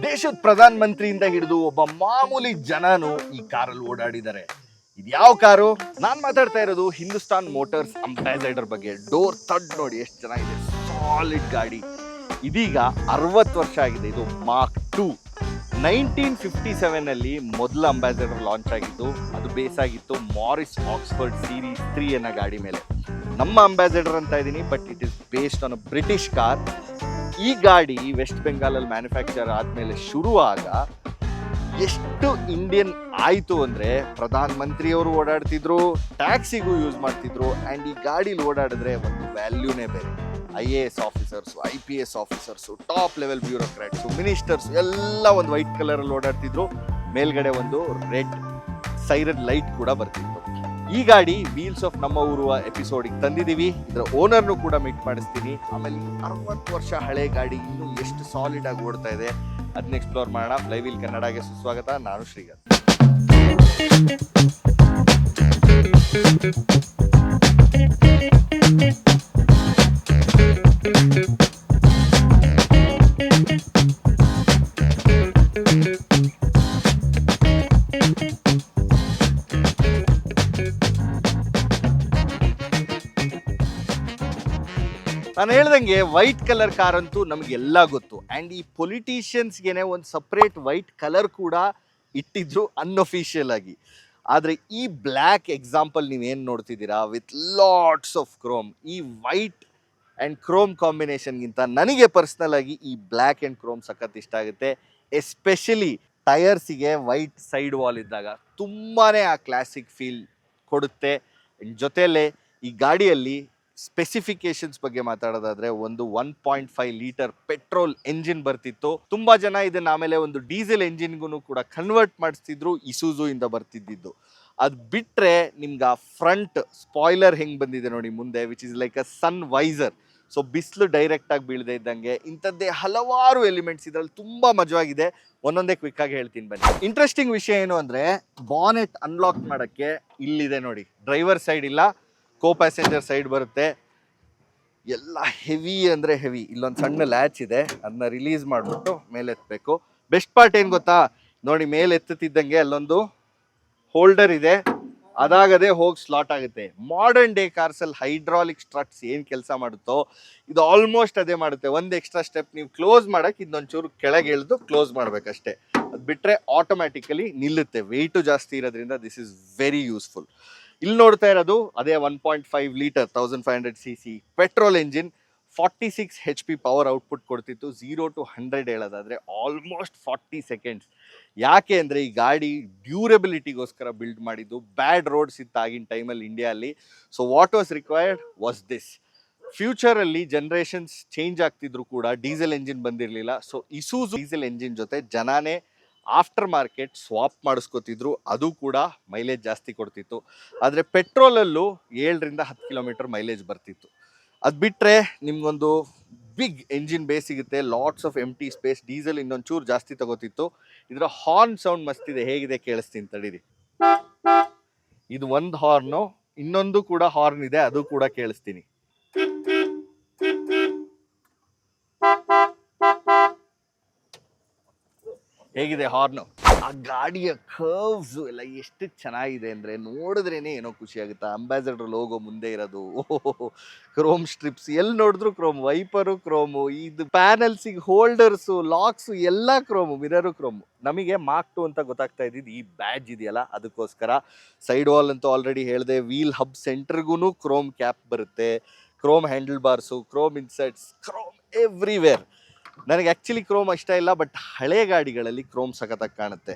ದೇಶದ ಪ್ರಧಾನ ಮಂತ್ರಿಯಿಂದ ಹಿಡಿದು ಒಬ್ಬ ಮಾಮೂಲಿ ಜನನು ಈ ಕಾರಲ್ಲಿ ಓಡಾಡಿದ್ದಾರೆ. ಇದ್ಯಾವ ಕಾರು? ನಾನ್ ಮಾತಾಡ್ತಾ ಇರೋದು ಹಿಂದೂಸ್ತಾನ್ ಮೋಟಾರ್ಸ್ ಅಂಬಾಸಡರ್ ಬಗ್ಗೆ. ಡೋರ್ ಥರ್ಡ್ ನೋಡಿ ಎಷ್ಟು ಚೆನ್ನಾಗಿದೆ, ಸಾಲಿಡ್ ಗಾಡಿ. ಇದೀಗ 60 ವರ್ಷ ಆಗಿದೆ. ಇದು ಮಾರ್ಕ್ 2. 1957 ಅಲ್ಲಿ ಮೊದಲ ಅಂಬಾಸಡರ್ ಲಾಂಚ್ ಆಗಿದ್ದು. ಅದು ಬೇಸ್ ಆಗಿತ್ತು ಮಾರಿಸ್ ಆಕ್ಸ್ಫರ್ಡ್ ಸೀರೀಸ್ 3 ಅನ್ನೋ ಗಾಡಿ ಮೇಲೆ. ನಮ್ಮ ಅಂಬಾಸಡರ್ ಅಂತ ಇದ್ದೀನಿ, but it is based on a British car. ಈ ಗಾಡಿ ವೆಸ್ಟ್ ಬೆಂಗಾಲಲ್ಲಿ ಮ್ಯಾನುಫ್ಯಾಕ್ಚರ್ ಆದಮೇಲೆ ಶುರುವಾಗ ಎಷ್ಟು ಇಂಡಿಯನ್ ಆಯಿತು ಅಂದರೆ, ಪ್ರಧಾನ ಮಂತ್ರಿಯವರು ಓಡಾಡ್ತಿದ್ರು, ಟ್ಯಾಕ್ಸಿಗೂ ಯೂಸ್ ಮಾಡ್ತಿದ್ರು. ಆ್ಯಂಡ್ ಈ ಗಾಡೀಲಿ ಓಡಾಡಿದ್ರೆ ಒಂದು ವ್ಯಾಲ್ಯೂನೇ ಬೇರೆ. IAS officers, IPS officers, top level bureaucrats, ministers ಎಲ್ಲ ಒಂದು ವೈಟ್ ಕಲರಲ್ಲಿ ಓಡಾಡ್ತಿದ್ರು. ಮೇಲ್ಗಡೆ ಒಂದು ರೆಡ್ ಸೈರನ್ ಲೈಟ್ ಕೂಡ ಬರ್ತಿತ್ತು. ಈ ಗಾಡಿ ವೀಲ್ಸ್ ಆಫ್ ನಮ್ಮ ಊರುವ ಎಪಿಸೋಡಿಗೆ ತಂದಿದ್ದೀವಿ. ಇದರ ಓನರ್ನು ಕೂಡ ಮೀಟ್ ಮಾಡಿಸ್ತೀನಿ. ಆಮೇಲೆ 60 ವರ್ಷ ಹಳೆ ಗಾಡಿ ಇನ್ನೂ ಎಷ್ಟು ಸಾಲಿಡ್ ಆಗಿ ಓಡ್ತಾ ಇದೆ ಅದನ್ನ ಎಕ್ಸ್ಪ್ಲೋರ್ ಮಾಡೋಣ. ಫ್ಲೈವೀಲ್ ಕನ್ನಡಗೆ ಸುಸ್ವಾಗತ. ನಾನು ಶ್ರೀಗಂಧ್. ನಾನು ಹೇಳ್ದಂಗೆ ವೈಟ್ ಕಲರ್ ಕಾರ್ ಅಂತೂ ನಮಗೆಲ್ಲ ಗೊತ್ತು. ಆ್ಯಂಡ್ ಈ ಪೊಲಿಟಿಷಿಯನ್ಸ್ಗೆ ಒಂದು ಸಪ್ರೇಟ್ ವೈಟ್ ಕಲರ್ ಕೂಡ ಇಟ್ಟಿದ್ರು ಅನ್ಅಫಿಷಿಯಲ್ ಆಗಿ. ಆದರೆ ಈ ಬ್ಲ್ಯಾಕ್ ಎಕ್ಸಾಂಪಲ್ ನೀವೇನು ನೋಡ್ತಿದ್ದೀರಾ ವಿತ್ ಲಾಟ್ಸ್ ಆಫ್ ಕ್ರೋಮ್, ಈ ವೈಟ್ ಆ್ಯಂಡ್ ಕ್ರೋಮ್ ಕಾಂಬಿನೇಷನ್ಗಿಂತ ನನಗೆ ಪರ್ಸ್ನಲ್ ಆಗಿ ಈ ಬ್ಲ್ಯಾಕ್ ಆ್ಯಂಡ್ ಕ್ರೋಮ್ ಸಖತ್ ಇಷ್ಟ ಆಗುತ್ತೆ. ಎಸ್ಪೆಷಲಿ ಟಯರ್ಸಿಗೆ ವೈಟ್ ಸೈಡ್ ವಾಲ್ ಇದ್ದಾಗ ತುಂಬಾ ಆ ಕ್ಲಾಸಿಕ್ ಫೀಲ್ ಕೊಡುತ್ತೆ. ಜೊತೆಯಲ್ಲೇ ಈ ಗಾಡಿಯಲ್ಲಿ ಸ್ಪೆಸಿಫಿಕೇಶನ್ಸ್ ಬಗ್ಗೆ ಮಾತಾಡೋದಾದ್ರೆ, ಒಂದು 1.5 ಲೀಟರ್ ಪೆಟ್ರೋಲ್ ಎಂಜಿನ್ ಬರ್ತಿತ್ತು. ತುಂಬಾ ಜನ ಇದನ್ನ ಆಮೇಲೆ ಒಂದು ಡೀಸೆಲ್ ಎಂಜಿನ್ಗೂ ಕೂಡ ಕನ್ವರ್ಟ್ ಮಾಡಿಸ್ತಿದ್ರು. ಇಸೂಜು ಇಂದ ಬರ್ತಿದ್ದು. ಅದು ಬಿಟ್ರೆ ನಿಮ್ಗೆ ಆ ಫ್ರಂಟ್ ಸ್ಪಾಯ್ಲರ್ ಹೆಂಗ್ ಬಂದಿದೆ ನೋಡಿ ಮುಂದೆ, which is like a sun visor. So ಬಿಸಿಲು ಡೈರೆಕ್ಟ್ ಆಗಿ ಬೀಳದೆ ಇದ್ದಂಗೆ ಇಂಥದ್ದೇ ಹಲವಾರು ಎಲಿಮೆಂಟ್ಸ್ ಇದ್ರಲ್ಲಿ ತುಂಬಾ ಮಜವಾಗಿದೆ. ಒಂದೊಂದೇ ಕ್ವಿಕ್ ಆಗಿ ಹೇಳ್ತೀನಿ ಬನ್ನಿ. ಇಂಟ್ರೆಸ್ಟಿಂಗ್ ವಿಷಯ ಏನು ಅಂದ್ರೆ, ಬಾನೆಟ್ ಅನ್ಲಾಕ್ ಮಾಡಕ್ಕೆ ಇಲ್ಲಿದೆ ನೋಡಿ, ಡ್ರೈವರ್ ಸೈಡ್ ಇಲ್ಲ, ಕೋ ಪ್ಯಾಸೆಂಜರ್ ಸೈಡ್ ಬರುತ್ತೆ. ಎಲ್ಲ ಹೆವಿ ಅಂದರೆ ಹೆವಿ. ಇಲ್ಲೊಂದು ಸಣ್ಣ ಲ್ಯಾಚ್ ಇದೆ, ಅದನ್ನ ರಿಲೀಸ್ ಮಾಡಿಬಿಟ್ಟು ಮೇಲೆ ಎತ್ತಬೇಕು. ಬೆಸ್ಟ್ ಪಾರ್ಟ್ ಏನು ಗೊತ್ತಾ ನೋಡಿ, ಮೇಲೆ ಎತ್ತುತ್ತಿದ್ದಂಗೆ ಅಲ್ಲೊಂದು ಹೋಲ್ಡರ್ ಇದೆ, ಅದಾಗದೆ ಹೋಗಿ ಸ್ಲಾಟ್ ಆಗುತ್ತೆ. ಮಾಡರ್ನ್ ಡೇ ಕಾರ್ಸಲ್ಲಿ ಹೈಡ್ರಾಲಿಕ್ ಸ್ಟ್ರಟ್ಸ್ ಏನು ಕೆಲಸ ಮಾಡುತ್ತೋ ಇದು ಆಲ್ಮೋಸ್ಟ್ ಅದೇ ಮಾಡುತ್ತೆ. ಒಂದು ಎಕ್ಸ್ಟ್ರಾ ಸ್ಟೆಪ್ ನೀವು ಕ್ಲೋಸ್ ಮಾಡೋಕ್ಕೆ ಇದೊಂಚೂರು ಕೆಳಗೆ ಎಳೆದು ಕ್ಲೋಸ್ ಮಾಡಬೇಕಷ್ಟೇ. ಅದು ಬಿಟ್ಟರೆ ಆಟೋಮ್ಯಾಟಿಕಲಿ ನಿಲ್ಲುತ್ತೆ. ವೆಯ್ಟು ಜಾಸ್ತಿ ಇರೋದ್ರಿಂದ ದಿಸ್ ಇಸ್ ವೆರಿ ಯೂಸ್ಫುಲ್. ಇಲ್ಲಿ ನೋಡ್ತಾ ಇರೋದು ಅದೇ 1.5 litre 1500cc petrol engine. 46 HP power output ಕೊಡ್ತಿತ್ತು. 0 to 100 ಹೇಳೋದಾದರೆ ಆಲ್ಮೋಸ್ಟ್ 40 ಸೆಕೆಂಡ್ಸ್. ಯಾಕೆ ಅಂದರೆ ಈ ಗಾಡಿ ಡ್ಯೂರಬಿಲಿಟಿಗೋಸ್ಕರ ಬಿಲ್ಡ್ ಮಾಡಿದ್ದು. ಬ್ಯಾಡ್ ರೋಡ್ಸ್ ಇತ್ತು ಆಗಿನ ಟೈಮಲ್ಲಿ ಇಂಡಿಯಾದಲ್ಲಿ. So what was required was this. ಫ್ಯೂಚರಲ್ಲಿ ಜನ್ರೇಷನ್ಸ್ ಚೇಂಜ್ ಆಗ್ತಿದ್ರು ಕೂಡ ಡೀಸೆಲ್ ಎಂಜಿನ್ ಬಂದಿರಲಿಲ್ಲ. ಸೊ ಇಸೂಜು ಡೀಸೆಲ್ ಎಂಜಿನ್ ಜೊತೆ ಜನಾನೇ ಆಫ್ಟರ್ ಮಾರ್ಕೆಟ್ ಸ್ವಾಪ್ ಮಾಡಿಸ್ಕೊತಿದ್ರು. ಅದು ಕೂಡ ಮೈಲೇಜ್ ಜಾಸ್ತಿ ಕೊಡ್ತಿತ್ತು. ಆದರೆ ಪೆಟ್ರೋಲಲ್ಲೂ 7ರಿಂದ 10 ಕಿಲೋಮೀಟರ್ ಮೈಲೇಜ್ ಬರ್ತಿತ್ತು. ಅದು ಬಿಟ್ಟರೆ ನಿಮ್ಗೊಂದು ಬಿಗ್ ಎಂಜಿನ್ ಬೇಸ್ ಸಿಗುತ್ತೆ, lots of empty space. Diesel ಇನ್ನೊಂಚೂರು ಜಾಸ್ತಿ ತಗೋತಿತ್ತು. ಇದರ ಹಾರ್ನ್ ಸೌಂಡ್ ಮಸ್ತಿದೆ, ಹೇಗಿದೆ ಕೇಳಿಸ್ತೀನಿ ತಡೀರಿ. ಇದು ಒಂದು ಹಾರ್ನು, ಇನ್ನೊಂದು ಕೂಡ ಹಾರ್ನ್ ಇದೆ, ಅದು ಕೂಡ ಕೇಳಿಸ್ತೀನಿ. ಹೇಗಿದೆ ಹಾರ್ನು? ಆ ಗಾಡಿಯ ಕರ್ವ್ಸ್ ಎಲ್ಲ ಎಷ್ಟು ಚೆನ್ನಾಗಿದೆ ಅಂದರೆ ನೋಡಿದ್ರೇನೆ ಏನೋ ಖುಷಿ ಆಗುತ್ತೆ. ಅಂಬಾಸಡರ್ ಲೋಗೋ ಮುಂದೆ ಇರೋದು, ಓಹೋ, ಕ್ರೋಮ್ ಸ್ಟ್ರಿಪ್ಸ್, ಎಲ್ಲಿ ನೋಡಿದ್ರು ಕ್ರೋಮ್. ವೈಪರು ಕ್ರೋಮು, ಇದು ಪ್ಯಾನಲ್ಸಿಗೆ ಹೋಲ್ಡರ್ಸು, ಲಾಕ್ಸು ಎಲ್ಲ ಕ್ರೋಮು, ಮಿರರು ಕ್ರೋಮು. ನಮಗೆ ಮಾರ್ಕ್ 2 ಅಂತ ಗೊತ್ತಾಗ್ತಾ ಇದ್ದಿದ್ದು ಈ ಬ್ಯಾಡ್ಜ್ ಇದೆಯಲ್ಲ ಅದಕ್ಕೋಸ್ಕರ. ಸೈಡ್ ವಾಲ್ ಅಂತೂ ಆಲ್ರೆಡಿ ಹೇಳಿದೆ. ವೀಲ್ ಹಬ್ ಸೆಂಟರ್ಗೂ ಕ್ರೋಮ್ ಕ್ಯಾಪ್ ಬರುತ್ತೆ, Chrome handle bars, Chrome inserts, Chrome everywhere. ನನಗೆ ಆ್ಯಕ್ಚುಲಿ ಕ್ರೋಮ್ ಇಷ್ಟ ಇಲ್ಲ, ಬಟ್ ಹಳೆ ಗಾಡಿಗಳಲ್ಲಿ ಕ್ರೋಮ್ ಸಖತ್ತಾಗಿ ಕಾಣುತ್ತೆ.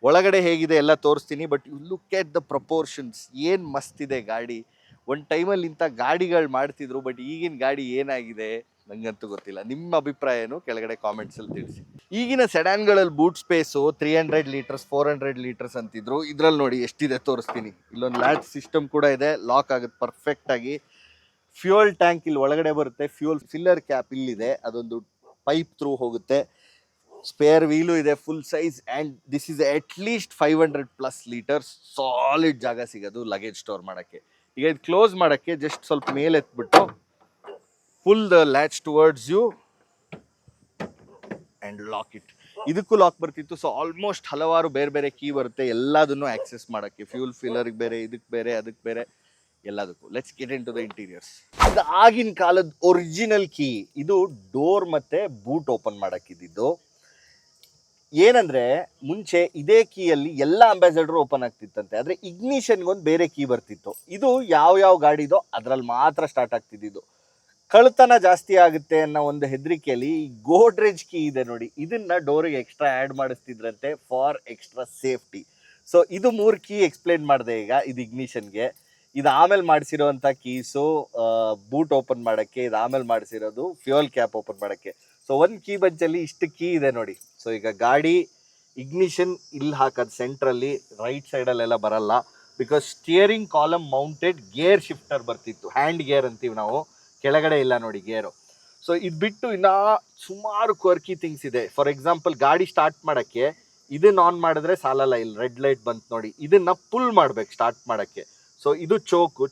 ಒಳಗಡೆ ಹೇಗಿದೆ ಎಲ್ಲ ತೋರಿಸ್ತೀನಿ, but you look at the proportions, ಏನು ಮಸ್ತಿದೆ ಗಾಡಿ. ಒಂದು ಟೈಮಲ್ಲಿ ಇಂಥ ಗಾಡಿಗಳು ಮಾಡ್ತಿದ್ರು, ಬಟ್ ಈಗಿನ ಗಾಡಿ ಏನಾಗಿದೆ ನನಗಂತೂ ಗೊತ್ತಿಲ್ಲ. ನಿಮ್ಮ ಅಭಿಪ್ರಾಯ ಏನು ಕೆಳಗಡೆ ಕಾಮೆಂಟ್ಸಲ್ಲಿ ತಿಳಿಸಿ. ಈಗಿನ ಸೆಡಾನ್ಗಳಲ್ಲಿ ಬೂಟ್ ಸ್ಪೇಸು 300 ಲೀಟರ್ಸ್ 400 ಲೀಟರ್ಸ್ ಅಂತಿದ್ರು. ಇದರಲ್ಲಿ ನೋಡಿ ಎಷ್ಟಿದೆ ತೋರಿಸ್ತೀನಿ. ಇಲ್ಲೊಂದು ಲ್ಯಾಚ್ ಸಿಸ್ಟಮ್ ಕೂಡ ಇದೆ, ಲಾಕ್ ಆಗುತ್ತೆ ಪರ್ಫೆಕ್ಟಾಗಿ. ಫ್ಯೂಯಲ್ ಟ್ಯಾಂಕ್ ಇಲ್ಲಿ ಒಳಗಡೆ ಬರುತ್ತೆ. ಫ್ಯೂಯಲ್ ಫಿಲ್ಲರ್ ಕ್ಯಾಪ್ ಇಲ್ಲಿದೆ, ಅದೊಂದು ಪೈಪ್ ಥ್ರೂ ಹೋಗುತ್ತೆ. ಸ್ಪೇರ್ ವೀಲು ಇದೆ full size. And this is at least 500+ litres solid ಜಾಗ ಸಿಗೋದು ಲಗೇಜ್ ಸ್ಟೋರ್ ಮಾಡೋಕ್ಕೆ. ಈಗ ಇದು ಕ್ಲೋಸ್ ಮಾಡೋಕ್ಕೆ ಜಸ್ಟ್ ಸ್ವಲ್ಪ ಮೇಲೆ ಎತ್ಬಿಟ್ಟು pull the latch towards you and lock it. ಇದಕ್ಕೂ ಲಾಕ್ ಬರ್ತಿತ್ತು. ಸೊ ಆಲ್ಮೋಸ್ಟ್ ಹಲವಾರು ಬೇರೆ ಬೇರೆ ಕೀ ಬರುತ್ತೆ ಎಲ್ಲದನ್ನು ಆಕ್ಸೆಸ್ ಮಾಡೋಕ್ಕೆ, ಫ್ಯೂಲ್ ಫಿಲ್ಲರ್ಗೆ ಬೇರೆ, ಇದಕ್ಕೆ ಬೇರೆ, ಅದಕ್ಕೆ ಬೇರೆ, ಎಲ್ಲದಕ್ಕೂ. Let's get into the interiors. ಇದು ಆಗಿನ ಕಾಲದ ಒರಿಜಿನಲ್ ಕೀ. ಇದು ಡೋರ್ ಮತ್ತೆ ಬೂಟ್ ಓಪನ್ ಮಾಡಕ್ಕಿದ್ದು. ಏನಂದ್ರೆ ಮುಂಚೆ ಇದೇ ಕೀಯಲ್ಲಿ ಎಲ್ಲ ಅಂಬಾಸಡರ್ ಓಪನ್ ಆಗ್ತಿತ್ತಂತೆ, ಆದ್ರೆ ಇಗ್ನಿಷನ್ಗೆ ಒಂದು ಬೇರೆ ಕೀ ಬರ್ತಿತ್ತು. ಇದು ಯಾವ ಗಾಡಿದೋ ಅದ್ರಲ್ಲಿ ಮಾತ್ರ ಸ್ಟಾರ್ಟ್ ಆಗ್ತಿದ್ದು. ಕಳ್ತನ ಜಾಸ್ತಿ ಆಗುತ್ತೆ ಅನ್ನೋ ಒಂದು ಹೆದರಿಕೆಯಲ್ಲಿ ಗೋಡ್ರೇಜ್ ಕೀ ಇದೆ ನೋಡಿ, ಇದನ್ನ ಡೋರಿಗೆ ಎಕ್ಸ್ಟ್ರಾ ಆ್ಯಡ್ ಮಾಡಿಸ್ತಿದ್ರಂತೆ ಫಾರ್ ಎಕ್ಸ್ಟ್ರಾ ಸೇಫ್ಟಿ. ಸೊ ಇದು 3 ಕೀ ಎಕ್ಸ್ಪ್ಲೇನ್ ಮಾಡಿದೆ ಈಗ. ಇದು ಇಗ್ನಿಷನ್ಗೆ, ಇದು ಆಮೇಲೆ ಮಾಡಿಸಿರೋಂಥ ಕೀಸು ಬೂಟ್ ಓಪನ್ ಮಾಡೋಕ್ಕೆ, ಇದು ಆಮೇಲೆ ಮಾಡಿಸಿರೋದು ಫ್ಯೂಯಲ್ ಕ್ಯಾಪ್ ಓಪನ್ ಮಾಡೋಕ್ಕೆ. ಸೊ ಒಂದು ಕೀ ಬಂಚಲ್ಲಿ ಇಷ್ಟು ಕೀ ಇದೆ ನೋಡಿ. ಸೊ ಈಗ ಗಾಡಿ ಇಗ್ನಿಷನ್ ಇಲ್ಲಿ ಹಾಕೋದು ಸೆಂಟ್ರಲ್ಲಿ, ರೈಟ್ ಸೈಡಲ್ಲೆಲ್ಲ ಬರಲ್ಲ, because steering column mounted gear shifter ಬರ್ತಿತ್ತು. ಹ್ಯಾಂಡ್ ಗೇರ್ ಅಂತೀವಿ ನಾವು, ಕೆಳಗಡೆ ಇಲ್ಲ ನೋಡಿ ಗೇರು. ಸೊ ಇದು ಬಿಟ್ಟು ಇನ್ನ ಸುಮಾರು ಕ್ವರ್ಕಿ ಥಿಂಗ್ಸ್ ಇದೆ. ಫಾರ್ ಎಕ್ಸಾಂಪಲ್ ಗಾಡಿ ಸ್ಟಾರ್ಟ್ ಮಾಡೋಕ್ಕೆ ಇದನ್ನ ಆನ್ ಮಾಡಿದ್ರೆ ಸಾಲಲ್ಲ, ಇಲ್ಲಿ ರೆಡ್ ಲೈಟ್ ಬಂತು ನೋಡಿ, ಇದನ್ನ ಪುಲ್ ಮಾಡ್ಬೇಕು ಸ್ಟಾರ್ಟ್ ಮಾಡೋಕ್ಕೆ. ಸೊ ಇದು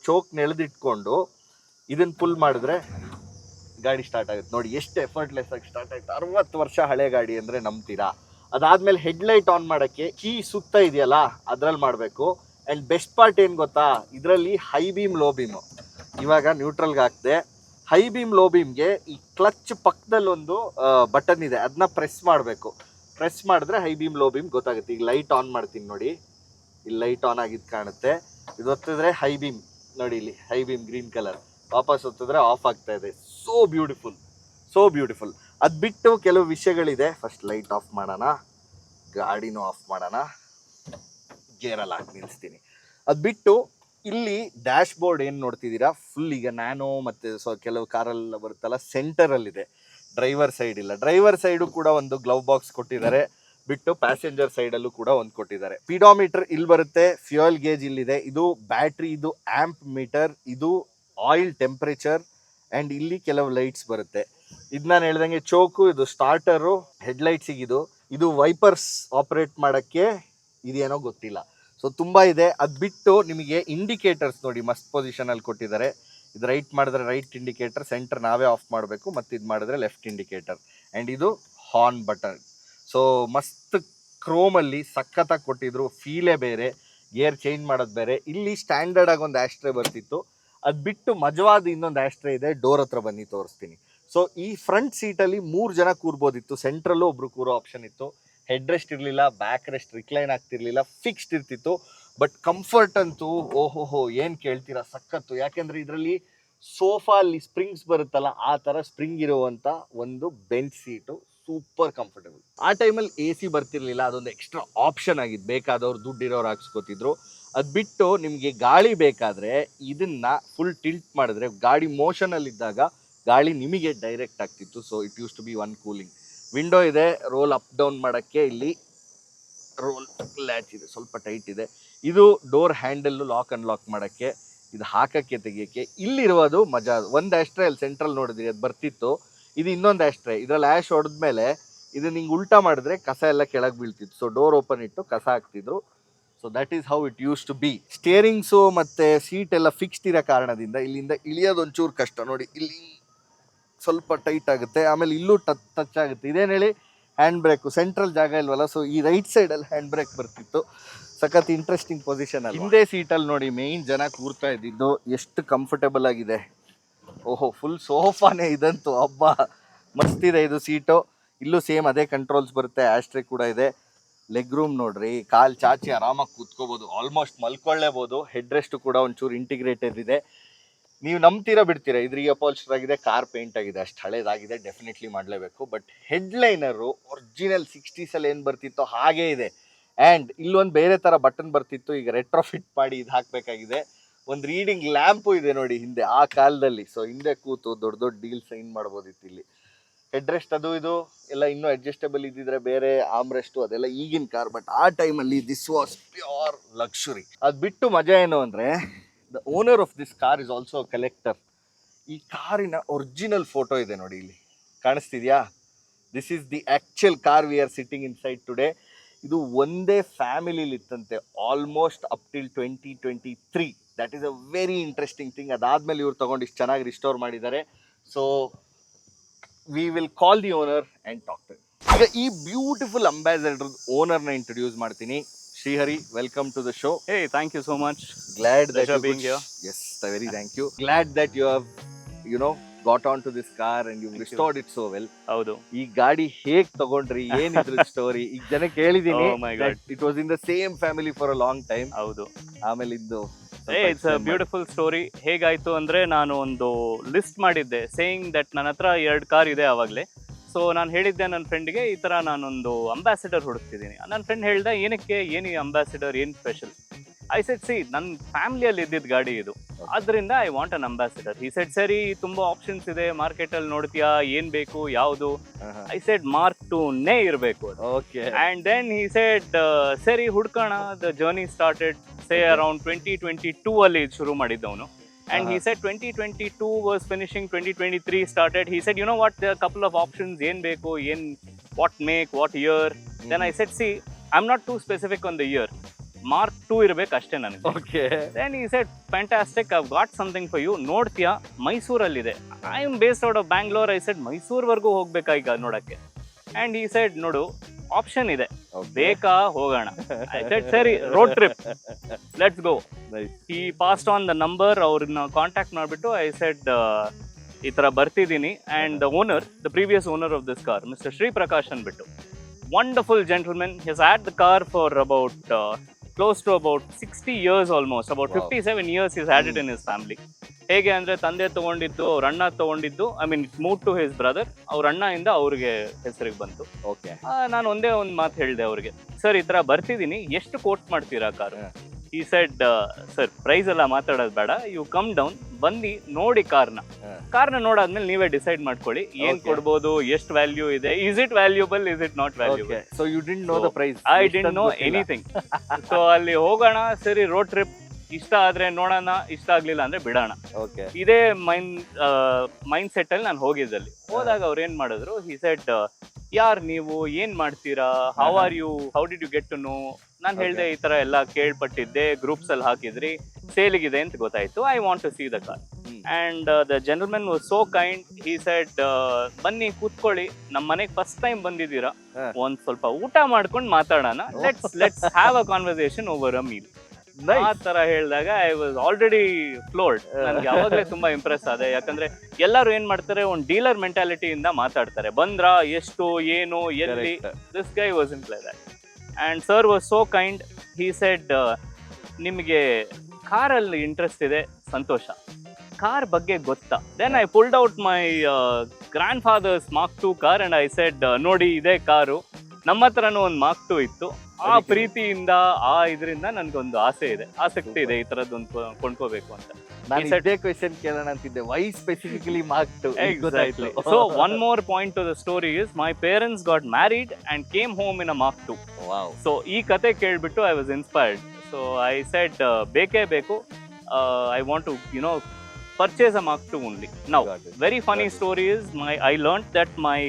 ಚೋಕ್ ನೆಳೆದಿಟ್ಕೊಂಡು ಇದನ್ನ ಪುಲ್ ಮಾಡಿದ್ರೆ ಗಾಡಿ ಸ್ಟಾರ್ಟ್ ಆಗುತ್ತೆ. ನೋಡಿ ಎಷ್ಟು ಎಫರ್ಟ್ಲೆಸ್ ಆಗಿ ಸ್ಟಾರ್ಟ್ ಆಯ್ತು. 60 ವರ್ಷ ಹಳೆ ಗಾಡಿ ಅಂದರೆ ನಂಬ್ತೀರಾ? ಅದಾದ್ಮೇಲೆ ಹೆಡ್ಲೈಟ್ ಆನ್ ಮಾಡೋಕ್ಕೆ ಕೀ ಸುತ್ತ ಇದೆಯಲ್ಲ ಅದ್ರಲ್ಲಿ ಮಾಡಬೇಕು. ಆ್ಯಂಡ್ ಬೆಸ್ಟ್ ಪಾರ್ಟ್ ಏನು ಗೊತ್ತಾ, ಇದರಲ್ಲಿ ಹೈ ಬೀಮ್ ಲೋ ಬೀಮು. ಇವಾಗ ನ್ಯೂಟ್ರಲ್ಗೆ ಹಾಕಿದೆ. ಹೈ ಬೀಮ್ ಲೋ ಬೀಮ್ಗೆ ಈ ಕ್ಲಚ್ ಪಕ್ಕದಲ್ಲಿ ಒಂದು ಬಟನ್ ಇದೆ, ಅದನ್ನ ಪ್ರೆಸ್ ಮಾಡಬೇಕು. ಪ್ರೆಸ್ ಮಾಡಿದ್ರೆ ಹೈ ಬೀಮ್ ಲೋ ಬೀಮ್ ಗೊತ್ತಾಗುತ್ತೆ. ಈಗ ಲೈಟ್ ಆನ್ ಮಾಡ್ತೀನಿ ನೋಡಿ, ಇಲ್ಲಿ ಲೈಟ್ ಆನ್ ಆಗಿದ್ದು ಕಾಣುತ್ತೆ. ಇದು ಒತ್ತಿದ್ರೆ ಹೈ ಬೀಮ್ ನೋಡಿ, ಇಲ್ಲಿ ಹೈ ಬೀಮ್ ಗ್ರೀನ್ ಕಲರ್. ವಾಪಸ್ ಒತ್ತಿದ್ರೆ ಆಫ್ ಆಗ್ತಾ ಇದೆ. So beautiful, so beautiful. ಅದು ಬಿಟ್ಟು ಕೆಲವು ವಿಷಯಗಳಿದೆ. ಫಸ್ಟ್ ಲೈಟ್ ಆಫ್ ಮಾಡೋಣ, ಗಾಡಿನೂ ಆಫ್ ಮಾಡೋಣ, ಗೇರಲ್ಲಿ ಹಾಕಿ ನಿಲ್ಲಿಸ್ತೀನಿ. ಅದು ಬಿಟ್ಟು ಇಲ್ಲಿ ಡ್ಯಾಶ್ ಬೋರ್ಡ್ ಏನು ನೋಡ್ತಿದ್ದೀರಾ, ಫುಲ್ ಈಗ ನ್ಯಾನೋ ಮತ್ತು ಕೆಲವು ಕಾರೆಲ್ಲ ಬರುತ್ತಲ್ಲ ಸೆಂಟರಲ್ಲಿದೆ. ಡ್ರೈವರ್ ಸೈಡ್ ಇಲ್ಲ. ಡ್ರೈವರ್ ಸೈಡು ಕೂಡ ಒಂದು ಗ್ಲವ್ ಬಾಕ್ಸ್ ಕೊಟ್ಟಿದ್ದಾರೆ, ಬಿಟ್ಟು ಪ್ಯಾಸೆಂಜರ್ ಸೈಡಲ್ಲೂ ಕೂಡ ಒಂದು ಕೊಟ್ಟಿದ್ದಾರೆ. ಸ್ಪೀಡೋಮೀಟರ್ ಇಲ್ಲಿ ಬರುತ್ತೆ, ಫ್ಯೂಯಲ್ ಗೇಜ್ ಇಲ್ಲಿದೆ, ಇದು ಬ್ಯಾಟ್ರಿ, ಇದು ಆಂಪ್ ಮೀಟರ್, ಇದು ಆಯಿಲ್ ಟೆಂಪ್ರೇಚರ್, ಆ್ಯಂಡ್ ಇಲ್ಲಿ ಕೆಲವು ಲೈಟ್ಸ್ ಬರುತ್ತೆ. ಇದು ನಾನು ಹೇಳ್ದಂಗೆ ಚೋಕು, ಇದು ಸ್ಟಾರ್ಟರು, ಹೆಡ್ಲೈಟ್ಸಿಗಿದು, ಇದು ವೈಪರ್ಸ್ ಆಪರೇಟ್ ಮಾಡೋಕ್ಕೆ ಇದೇನೋ ಗೊತ್ತಿಲ್ಲ. ಸೊ ತುಂಬ ಇದೆ. ಅದು ಬಿಟ್ಟು ನಿಮಗೆ ಇಂಡಿಕೇಟರ್ಸ್ ನೋಡಿ ಮಸ್ತ್ ಪೊಸಿಷನಲ್ಲಿ ಕೊಟ್ಟಿದ್ದಾರೆ. ಇದು ರೈಟ್ ಮಾಡಿದ್ರೆ ರೈಟ್ ಇಂಡಿಕೇಟರ್, ಸೆಂಟರ್ ನಾವೇ ಆಫ್ ಮಾಡಬೇಕು, ಮತ್ತು ಇದು ಮಾಡಿದ್ರೆ ಲೆಫ್ಟ್ ಇಂಡಿಕೇಟರ್. ಆ್ಯಂಡ್ ಇದು ಹಾರ್ನ್ ಬಟನ್. ಸೊ ಮಸ್ತ್ ಕ್ರೋಮಲ್ಲಿ ಸಖತ್ತಾಗಿ ಕೊಟ್ಟಿದ್ರು, ಫೀಲೇ ಬೇರೆ, ಗೇರ್ ಚೇಂಜ್ ಮಾಡೋದು ಬೇರೆ. ಇಲ್ಲಿ ಸ್ಟ್ಯಾಂಡರ್ಡ್ ಆಗಿ ಒಂದು ಆಸ್ಟ್ರೇ ಬರ್ತಿತ್ತು. ಅದು ಬಿಟ್ಟು ಮಜವಾದ ಇನ್ನೊಂದು ಆಸ್ಟ್ರೇ ಇದೆ, ಡೋರ್ ಹತ್ರ ಬನ್ನಿ ತೋರಿಸ್ತೀನಿ. ಸೊ ಈ ಫ್ರಂಟ್ ಸೀಟಲ್ಲಿ 3 ಜನ ಕೂರ್ಬೋದಿತ್ತು, ಸೆಂಟ್ರಲ್ಲೂ ಒಬ್ರು ಕೂರೋ ಆಪ್ಷನ್ ಇತ್ತು. ಹೆಡ್ ರೆಸ್ಟ್ ಇರಲಿಲ್ಲ, ಬ್ಯಾಕ್ ರೆಸ್ಟ್ ರಿಕ್ಲೈನ್ ಆಗ್ತಿರ್ಲಿಲ್ಲ, ಫಿಕ್ಸ್ಡ್ ಇರ್ತಿತ್ತು. ಬಟ್ ಕಂಫರ್ಟ್ ಅಂತೂ ಓಹೋಹೋ ಏನು ಕೇಳ್ತೀರಾ, ಸಖತ್ತು. ಯಾಕೆಂದರೆ ಇದರಲ್ಲಿ ಸೋಫಾ ಅಲ್ಲಿ ಸ್ಪ್ರಿಂಗ್ಸ್ ಬರುತ್ತಲ್ಲ, ಆ ಥರ ಸ್ಪ್ರಿಂಗ್ ಇರುವಂಥ ಒಂದು ಬೆಂಚ್ ಸೀಟು, ಸೂಪರ್ ಕಂಫರ್ಟಬಲ್. ಆ ಟೈಮಲ್ಲಿ AC ಬರ್ತಿರ್ಲಿಲ್ಲ, ಅದೊಂದು ಎಕ್ಸ್ಟ್ರಾ ಆಪ್ಷನ್ ಆಗಿದ್ದು, ಬೇಕಾದವ್ರು ದುಡ್ಡಿರೋರು ಹಾಕ್ಸ್ಕೊತಿದ್ರು. ಅದು ಬಿಟ್ಟು ನಿಮಗೆ ಗಾಳಿ ಬೇಕಾದರೆ ಇದನ್ನ ಫುಲ್ ಟಿಲ್ಟ್ ಮಾಡಿದ್ರೆ ಗಾಡಿ ಮೋಷನಲ್ಲಿದ್ದಾಗ ಗಾಳಿ ನಿಮಗೆ ಡೈರೆಕ್ಟ್ ಆಗ್ತಿತ್ತು. So it used to be one cooling. Window ಇದೆ, ರೋಲ್ ಅಪ್ ಡೌನ್ ಮಾಡೋಕ್ಕೆ. ಇಲ್ಲಿ ರೋಲ್ ಲ್ಯಾಚ್ ಇದೆ, ಸ್ವಲ್ಪ ಟೈಟ್ ಇದೆ. ಇದು ಡೋರ್ ಹ್ಯಾಂಡಲ್ಲು ಲಾಕ್ ಅನ್ಲಾಕ್ ಮಾಡೋಕ್ಕೆ, ಇದು ಹಾಕೋಕ್ಕೆ ತೆಗಿಯೋಕ್ಕೆ. ಇಲ್ಲಿರುವುದು ಮಜಾ. ಒಂದು ಆಸ್ಟ್ರೇ ಅಲ್ಲಿ ಸೆಂಟ್ರಲ್ ನೋಡಿದ್ರಿ, ಅದು ಬರ್ತಿತ್ತು. ಇದು ಇನ್ನೊಂದು ಆಸ್ಟ್ರೇ. ಇದರಲ್ಲಿ ಆ್ಯಶ್ ಹೊಡೆದ್ಮೇಲೆ ಇದು ನಿಂಗೆ ಉಲ್ಟಾ ಮಾಡಿದ್ರೆ ಕಸ ಎಲ್ಲ ಕೆಳಗೆ ಬೀಳ್ತಿತ್ತು. ಸೊ ಡೋರ್ ಓಪನ್ ಇಟ್ಟು ಕಸ ಹಾಕ್ತಿದ್ರು. So that is how it used to be. Steerings ಮತ್ತು ಸೀಟ್ ಎಲ್ಲ ಫಿಕ್ಸ್ಡ್ ಇರೋ ಕಾರಣದಿಂದ ಇಲ್ಲಿಂದ ಇಳಿಯೋದು ಒಂಚೂರು ಕಷ್ಟ ನೋಡಿ. ಇಲ್ಲಿ ಸ್ವಲ್ಪ ಟೈಟ್ ಆಗುತ್ತೆ, ಆಮೇಲೆ ಇಲ್ಲೂ ಟಚ್ ಆಗುತ್ತೆ. ಇದೇನು ಹೇಳಿ, ಹ್ಯಾಂಡ್ ಬ್ರೇಕು ಸೆಂಟ್ರಲ್ ಜಾಗ ಇಲ್ವಲ್ಲ, ಸೊ ಈ ರೈಟ್ ಸೈಡಲ್ಲಿ ಹ್ಯಾಂಡ್ ಬ್ರೇಕ್ ಬರ್ತಿತ್ತು. ಸಖತ್ ಇಂಟ್ರೆಸ್ಟಿಂಗ್ ಪೊಸಿಷನ್ ಅಲ್ಲಿ. ಹಿಂದೆ ಸೀಟಲ್ಲಿ ನೋಡಿ ಮೇಯ್ನ್ ಜನ ಕೂರ್ತಾ ಇದ್ದಿದ್ದು, ಎಷ್ಟು ಕಂಫರ್ಟಬಲ್ ಆಗಿದೆ. ಓಹೋ, ಫುಲ್ ಸೋಫಾನೇ ಇದಂತೂ, ಹಬ್ಬ ಮಸ್ತಿದೆ ಇದು ಸೀಟು. ಇಲ್ಲೂ ಸೇಮ್ ಅದೇ ಕಂಟ್ರೋಲ್ಸ್ ಬರುತ್ತೆ, ಆಸ್ಟ್ರೇ ಕೂಡ ಇದೆ. ಲೆಗ್ ರೂಮ್ ನೋಡ್ರಿ, ಕಾಲು ಚಾಚಿ ಆರಾಮಾಗಿ ಕೂತ್ಕೋಬೋದು, ಆಲ್ಮೋಸ್ಟ್ ಮಲ್ಕೊಳ್ಳೇಬೋದು. ಹೆಡ್ ರೆಸ್ಟ್ ಕೂಡ ಒಂಚೂರು ಇಂಟಿಗ್ರೇಟೆಡ್ ಇದೆ. ನೀವು ನಂಬ್ತೀರಾ ಬಿಡ್ತೀರಾ, ಇದ್ರಿಗೆ ಅಪಾಲ್ಸ್ಟರ್ ಆಗಿದೆ, ಕಾರ್ ಪೇಂಟ್ ಆಗಿದೆ, ಅಷ್ಟು ಹಳೇದಾಗಿದೆ, ಡೆಫಿನೆಟ್ಲಿ ಮಾಡಲೇಬೇಕು. ಬಟ್ ಹೆಡ್ಲೈನರು ಒರಿಜಿನಲ್ 60s ಏನು ಬರ್ತಿತ್ತೋ ಹಾಗೇ ಇದೆ. ಆ್ಯಂಡ್ ಇಲ್ಲೊಂದು ಬೇರೆ ಥರ ಬಟನ್ ಬರ್ತಿತ್ತು, ಈಗ ರೆಟ್ರೋ ಫಿಟ್ ಮಾಡಿ ಇದು ಹಾಕಬೇಕಾಗಿದೆ. ಒಂದು ರೀಡಿಂಗ್ ಲ್ಯಾಂಪು ಇದೆ ನೋಡಿ ಹಿಂದೆ, ಆ ಕಾಲದಲ್ಲಿ. ಸೊ ಹಿಂದೆ ಕೂತು ದೊಡ್ಡ ದೊಡ್ಡ ಡೀಲ್ ಸೈನ್ ಮಾಡ್ಬೋದಿತ್ತು. ಇಲ್ಲಿ ಹೆಡ್ ರೆಸ್ಟ್ ಅದು ಇದು ಎಲ್ಲ ಇನ್ನೂ ಅಡ್ಜಸ್ಟಬಲ್ ಇದ್ದಿದ್ರೆ ಬೇರೆ, ಆಮ್ರೆಸ್ಟು ಅದೆಲ್ಲ ಈಗಿನ ಕಾರ್. ಬಟ್ ಆ ಟೈಮಲ್ಲಿ ದಿಸ್ ವಾಸ್ ಪ್ಯೂರ್ ಲಕ್ಸುರಿ. ಅದು ಬಿಟ್ಟು ಮಜಾ ಏನು ಅಂದರೆ, the owner of this car is also collector. ಈ ಕಾರಿನ ಒರಿಜಿನಲ್ ಫೋಟೋ ಇದೆ ನೋಡಿ, ಇಲ್ಲಿ ಕಾಣಿಸ್ತಿದ್ಯಾ? This is the actual car we are sitting inside today. ಇದು ಒಂದೇ ಫ್ಯಾಮಿಲಿಲಿ ಇತ್ತಂತೆ almost up till 2023. That is a very interesting thing. ಅದಾದಮೇಲೆ ಇವ್ರು ತೊಗೊಂಡು ಇಷ್ಟು ಚೆನ್ನಾಗಿ ರಿಸ್ಟೋರ್ ಮಾಡಿದ್ದಾರೆ. So we will call the owner and talk to him. ಈಗ ಈ ಬ್ಯೂಟಿಫುಲ್ ಅಂಬಾಸಡರ್ ಓನರ್ ನ ಇಂಟ್ರೊಡ್ಯೂಸ್ ಮಾಡ್ತೀನಿ. Srihari, welcome to the show. Hey, thank you so much. Glad that Pleasure you being here. Yes, very thank you. Glad that you have, got onto this car and you've Thank you. restored it so well. ಹೌದು. ಈ ಗಾಡಿ ಹೇಗ್ ತಗೊಂಡ್ರಿ, ಏನಿದ್ರ story? ಈಗ ಜನಕ್ಕೆ ಹೇಳಿದೀನಿ Oh my God. It was in the same family for a long time. ಹೌದು. ಆಮೇಲೆ ಇದ್ದು ಇಟ್ಸ್ ಅ ಬ್ಯೂಟಿಫುಲ್ ಸ್ಟೋರಿ. ಹೇಗಾಯ್ತು ಅಂದ್ರೆ, ನಾನು ಒಂದು ಲಿಸ್ಟ್ ಮಾಡಿದ್ದೆ ಸೇಯಿಂಗ್ ದಟ್ ನನ್ನ ಹತ್ರ 2 ಕಾರ್ ಇದೆ ಆವಾಗಲೇ. ಸೊ ನಾನು ಹೇಳಿದ್ದೆ ನನ್ನ ಫ್ರೆಂಡ್ಗೆ, ಈ ಥರ ನಾನೊಂದು ಅಂಬಾಸಿಡರ್ ಹುಡುಕ್ತಿದ್ದೀನಿ. ನನ್ನ ಫ್ರೆಂಡ್ ಹೇಳ್ದೆ, ಏನಕ್ಕೆ, ಏನು ಈ ಅಂಬಾಸಿಡರ್, ಏನು ಸ್ಪೆಷಲ್? ಐ ಸೆಡ್, ಸಿ, ನನ್ನ ಫ್ಯಾಮಿಲಿಯಲ್ಲಿ ಇದ್ದಿದ್ದ ಗಾಡಿ ಇದು, ಅದರಿಂದ I want an Ambassador. I said, ಸರಿ, ತುಂಬಾ ಆಪ್ಷನ್ಸ್ ಇದೆ ಮಾರ್ಕೆಟಲ್ಲಿ, ನೋಡ್ತೀಯಾ, ಏನ್ ಬೇಕು, ಯಾವುದು? ಐ ಸೆಡ್ Mark II ಇರಬೇಕು. Okay. And then he said, ಸರಿ ಹುಡ್ಕೋಣ. The journey started say around 2022 ಅಲ್ಲಿ ಶುರು ಮಾಡಿದ್ದವನು. And he said 2022 was finishing, 2023 started. He said, you know what, there are a couple of options, yen beku, what make, what year. Then I said, see, I'm not too specific on the year. Mark II irbeku ashte nanage. Okay. Then he said, fantastic, I've got something for you. Nodtiya, Mysore alli ide. I am based out of Bangalore. I said, Mysore vargu hogbeka iga nodakke. And he said, nodu, option ಇದೆ, ಬೇಕಾ, ಹೋಗೋಣ. I said, ಸರಿ, road trip, let's go. ಈ passed on the number, ಅವ್ರನ್ನ contact ಮಾಡಿಬಿಟ್ಟು I said, ಈ ಥರ ಬರ್ತಿದ್ದೀನಿ. And the owner, the previous owner of this car, Mr Shri Prakash ಅಂದ್ಬಿಟ್ಟು, wonderful gentlemen. His had the car for about close to about 60 years almost, about 57 years he's had it in his family. ಹೇಗೆ ಅಂದರೆ, ತಂದೆ ತೊಗೊಂಡಿದ್ದು, ಅವ್ರ ಅಣ್ಣ ತೊಗೊಂಡಿದ್ದು, I mean it move to his brother. ಅವ್ರ ಅಣ್ಣಯಿಂದ ಅವ್ರಿಗೆ ಹೆಸರಿಗೆ ಬಂತು. ಓಕೆ. ನಾನು ಒಂದೇ ಒಂದು ಮಾತು ಹೇಳಿದೆ ಅವ್ರಿಗೆ, ಸರ್, ಈ ಥರ ಬರ್ತಿದ್ದೀನಿ, ಎಷ್ಟು ಕೋಟ್ ಮಾಡ್ತೀರಾ car? He said, sir, price ಎಲ್ಲ ಮಾತಾಡೋದು ಬೇಡ, ಯು ಕಮ್ ಡೌನ್, ಬಂದು ನೋಡಿ ಕಾರ್ನ ನೋಡಾದ್ಮೇಲೆ ನೀವೇ ಡಿಸೈಡ್ ಮಾಡ್ಕೊಳ್ಳಿ, ಏನ್ ಕೊಡ್ಬೋದು, ಎಷ್ಟು ವ್ಯಾಲ್ಯೂ ಇದೆ, is it valuable, is it not valuable. So you didn't know the price? I didn't know anything. So ಅಲ್ಲಿ ಹೋಗೋಣ, ಸರಿ, ರೋಡ್ ಟ್ರಿಪ್, ಇಷ್ಟ ಆದ್ರೆ ನೋಡೋಣ, ಇಷ್ಟ ಆಗ್ಲಿಲ್ಲ ಅಂದ್ರೆ ಬಿಡೋಣ. ಇದೇ ಮೈಂಡ್ ಸೆಟ್ ಅಲ್ಲಿ ನಾನು ಹೋಗಿದ್ದಲ್ಲಿ. ಹೋದಾಗ ಅವ್ರು ಏನ್ ಮಾಡಿದ್ರು, ಹಿ ಸೆಡ್, ಯಾರ್ ನೀವು, ಏನ್ ಮಾಡ್ತೀರಾ, how are you, how did you get to know? ನಾನು ಹೇಳ್ದೆ, ಈ ತರ ಎಲ್ಲ ಕೇಳ್ಪಟ್ಟಿದ್ದೆ, ಗ್ರೂಪ್ಸ್ ಅಲ್ಲಿ ಹಾಕಿದ್ರಿ, ಸೇಲಿಗಿದೆ ಅಂತ ಗೊತ್ತಾಯ್ತು, I want to see the car. And the gentleman was so kind. He said, ಬನ್ನಿ ಕೂತ್ಕೊಳ್ಳಿ, ನಮ್ಮ ಮನೆಗೆ ಫಸ್ಟ್ ಟೈಮ್ ಬಂದಿದ್ದೀರಾ, ಒಂದ್ ಸ್ವಲ್ಪ ಊಟ ಮಾಡ್ಕೊಂಡು ಮಾತಾಡೋಣ, let's have a conversation over a meal. ಆ ತರ ಹೇಳಿದಾಗ ಐ ವಾಸ್ ಆಲ್ರೆಡಿ ಫ್ಲೋರ್ಡ್. ನನ್ಗೆ ಯಾವಾಗಲೇ ತುಂಬಾ ಇಂಪ್ರೆಸ್ ಆದೆ. ಯಾಕಂದ್ರೆ ಎಲ್ಲರೂ ಏನ್ ಮಾಡ್ತಾರೆ, ಒಂದು ಡೀಲರ್ ಮೆಂಟಾಲಿಟಿಯಿಂದ ಮಾತಾಡ್ತಾರೆ, ಬಂದ್ರ, ಎಷ್ಟು, ಏನು, ಎಲ್ಲಿ. This guy wasn't like that. And sir was so kind. He said, ನಿಮಗೆ ಕಾರಲ್ಲಿ ಇಂಟ್ರೆಸ್ಟ್ ಇದೆ, ಸಂತೋಷ, ಕಾರ್ ಬಗ್ಗೆ ಗೊತ್ತಾ? Then I pulled out my grandfather's Mark II car and I said, ನೋಡಿ, ಇದೇ ಕಾರು, ನಮ್ಮ ಹತ್ರನೂ ಒಂದು Mark II ಇತ್ತು. ಆ ಪ್ರೀತಿಯಿಂದ, ಆ ಇದರಿಂದ ನನ್ಗೊಂದು ಆಸೆ ಇದೆ, ಆಸಕ್ತಿ ಇದೆ, ಈ ತರದೊಂದು ಕೊಂಡ್ಕೋಬೇಕು ಅಂತ. ನಾನು ಇದೇ ಕ್ವೆಶ್ಚನ್ ಕೇಳೋಣ ಅಂತಿದ್ದೆ, why specifically Mark II? Exactly. So one more point to the story is, my parents got married and came home in a Mark II. Wow. So ಈ ಕತೆ ಕೇಳ್ಬಿಟ್ಟು I was inspired. So I said, ಬೇಕೇ ಬೇಕು, I want to, purchase a Mark II only. Now, very funny story is, I learned that my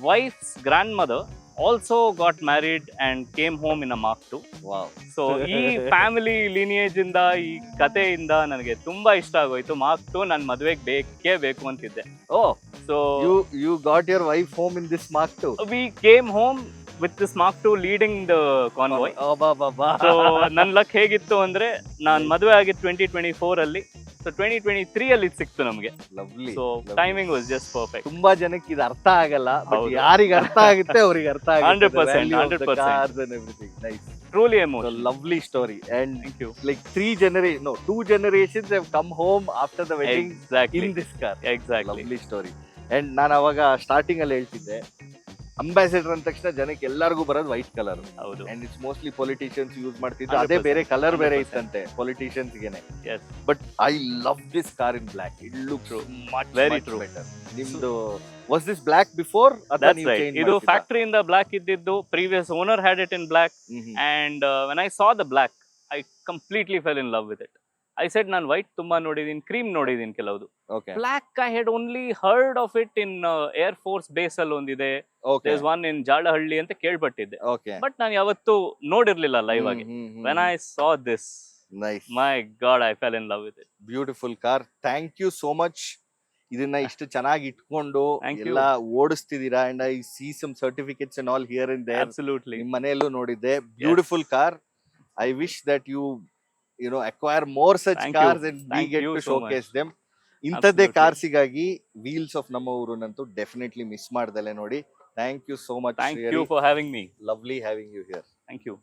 wife's grandmother also got married and came home in a Mark II. Wow. So ಈ family lineage ಇಂದ, ಈ ಕಥೆಯಿಂದ ನನಗೆ ತುಂಬಾ ಇಷ್ಟ ಆಗೋಯ್ತು. Mark II ನನ್ನ ಮದುವೆಗೆ ಬೇಕೇ ಬೇಕು ಅಂತಿದ್ದೆ. Oh, so you got your wife home in this Mark II? We came home with this Mark II leading the convoy. So ನನ್ನ ಲಕ್ ಹೇಗಿತ್ತು ಅಂದ್ರೆ, ನಾನು ಮದುವೆ ಆಗಿದ್ದು 2024 ಅಲ್ಲಿ. ಸೊ 2023 ಅಲ್ಲಿ ಸಿಕ್ತು ನಮಗೆ. Lovely. So timing was just perfect. ತುಂಬಾ ಜನಕ್ಕೆ ಇದು ಅರ್ಥ ಆಗಲ್ಲ, ಬಟ್ ಯಾರಿಗೆ ಅರ್ಥ ಆಗುತ್ತೆ ಅವ್ರಿಗೆ ಅರ್ಥ ಆಗುತ್ತೆ. 100%. Nice. Truly emotional. Lovely story. And thank you. Like 2 generations have come home after the wedding. Exactly. In this car. Exactly. Lovely story. And ನಾನು ಅವಾಗ ಸ್ಟಾರ್ಟಿಂಗ್ ಅಲ್ಲಿ ಹೇಳ್ತಿದ್ದೆ, ಅಂಬಾಸಿಡರ್ ಅಂದ ತಕ್ಷಣ ಜನಕ್ಕೆ ಎಲ್ಲರಿಗೂ ಬರೋದು ವೈಟ್ ಕಲರ್. ಹೌದು. And it's mostly politicians use ಮಾಡ್ತಿದ್ರು, ಅದೇ ಬೇರೆ ಕಲರ್ ಬೇರೆ ಇತ್ತಂತೆ ಪೊಲಿಟಿಷಿಯನ್ಸ್ ಗೆನೆ. But I love this car in black. It looks much very better. ನಿಮ್ದು ವಾಸ್ ದಿಸ್ ಬ್ಲಾಕ್ ಬಿಫೋರ್ ಅಥವಾ ನೀವು ಚೇಂಜ್ ಮಾಡಿದ್ರಾ? ಇದು ಫ್ಯಾಕ್ಟರಿ ಇಂದ ಬ್ಲಾಕ್ ಇದ್ದಿದ್ದು. Previous owner had it in black, and when I saw the black, I completely fell in love with it. I said, ನಾನು white ತುಂಬಾ ನೋಡಿದೀನಿ, ಕ್ರೀಮ್ ನೋಡಿದೀನಿ ಕೆಲವುದು. Black I had only heard of it in air force base ಅಲ್ಲಿ ಒಂದಿದೆ, there's one in ಜಾಳಹಳ್ಳಿ ಅಂತ ಕೇಳ್ಪಟ್ಟಿದ್ದೆ. But ನಾನು ಯಾವತ್ತೂ ನೋಡಿರ್ಲಿಲ್ಲ ಲೈವ್ ಆಗಿ. When I saw this, nice, my god, I fell in love with it. Beautiful car. Thank you so much. ಇದನ್ನ ಇಷ್ಟು ಚೆನ್ನಾಗಿ ಇಟ್ಕೊಂಡು Thank you. ಎಲ್ಲ ಓಡಿಸ್ತಿದ್ದೀರಾ and I see some certificates and all here and there. Absolutely. ನಿಮ್ಮ ಮನೆಯಲ್ಲೂ ನೋಡಿದ್ದೆ, beautiful car. I wish that you know acquire more such Thank you. Cars and we Thank get you to so showcase much. Them. ಇಂಥದ್ದೇ Absolutely. ಕಾರ್ಸಿಗಾಗಿ wheels of ನಮ್ಮ ಊರನ್ನಂತೂ definitely miss ಮಾಡ್ದಲೆ ನೋಡಿ. Thank you so much. Thank you for having me. Lovely having you here. Thank you.